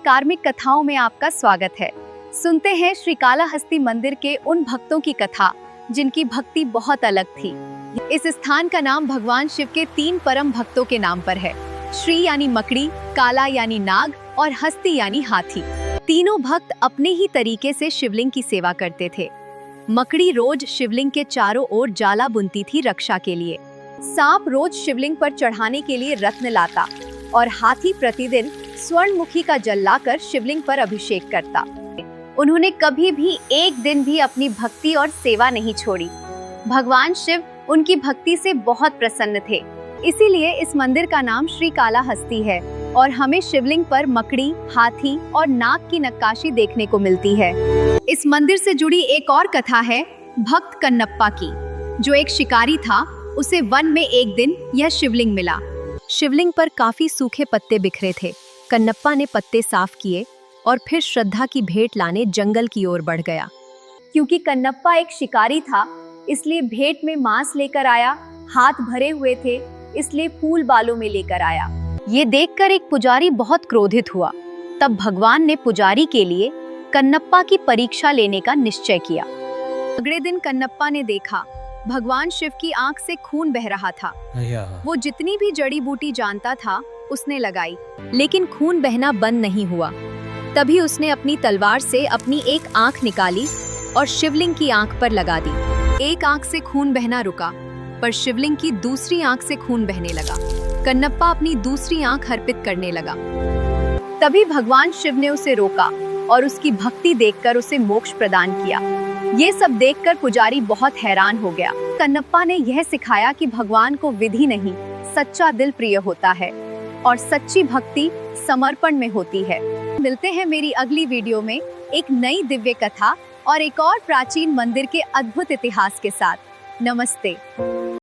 कार्मिक कथाओं में आपका स्वागत है। सुनते हैं श्रीकालाहस्ती मंदिर के उन भक्तों की कथा जिनकी भक्ति बहुत अलग थी। इस स्थान का नाम भगवान शिव के 3 परम भक्तों के नाम पर है। श्री यानी मकड़ी, काला यानी नाग और हस्ती यानी हाथी। तीनों भक्त अपने ही तरीके से शिवलिंग की सेवा करते थे। मकड़ी रोज शिवलिंग के चारों ओर जाला बुनती थी रक्षा के लिए। सांप रोज शिवलिंग पर चढ़ाने के लिए रत्न लाता और हाथी प्रतिदिन स्वर्णमुखी का जल लाकर शिवलिंग पर अभिषेक करता। उन्होंने कभी भी एक दिन भी अपनी भक्ति और सेवा नहीं छोड़ी। भगवान शिव उनकी भक्ति से बहुत प्रसन्न थे, इसीलिए इस मंदिर का नाम श्रीकालाहस्ती है और हमें शिवलिंग पर मकड़ी, हाथी और नाग की नक्काशी देखने को मिलती है। इस मंदिर से जुड़ी एक और कथा है भक्त कन्नप्पा की। जो एक शिकारी था, उसे वन में एक दिन यह शिवलिंग मिला। शिवलिंग पर काफी सूखे पत्ते बिखरे थे। कन्नप्पा ने पत्ते साफ किए और फिर श्रद्धा की भेंट लाने जंगल की ओर बढ़ गया। क्योंकि कन्नप्पा एक शिकारी था, इसलिए भेंट में मांस लेकर आया। हाथ भरे हुए थे, इसलिए फूल बालों में लेकर आया। ये देखकर एक पुजारी बहुत क्रोधित हुआ। तब भगवान ने पुजारी के लिए कन्नप्पा की परीक्षा लेने का निश्चय किया। अगले दिन कन्नप्पा ने देखा भगवान शिव की आंख से खून बह रहा था। वो जितनी भी जड़ी बूटी जानता था उसने लगाई, लेकिन खून बहना बंद नहीं हुआ। तभी उसने अपनी तलवार से अपनी एक आंख निकाली और शिवलिंग की आंख पर लगा दी। एक आंख से खून बहना रुका, पर शिवलिंग की दूसरी आंख से खून बहने लगा। कन्नप्पा अपनी दूसरी आंख अर्पित करने लगा। तभी भगवान शिव ने उसे रोका और उसकी भक्ति देखकर उसे मोक्ष प्रदान किया। ये सब देखकर पुजारी बहुत हैरान हो गया। कन्नप्पा ने यह सिखाया कि भगवान को विधि नहीं, सच्चा दिल प्रिय होता है और सच्ची भक्ति समर्पण में होती है। मिलते हैं मेरी अगली वीडियो में एक नई दिव्य कथा और एक और प्राचीन मंदिर के अद्भुत इतिहास के साथ। नमस्ते।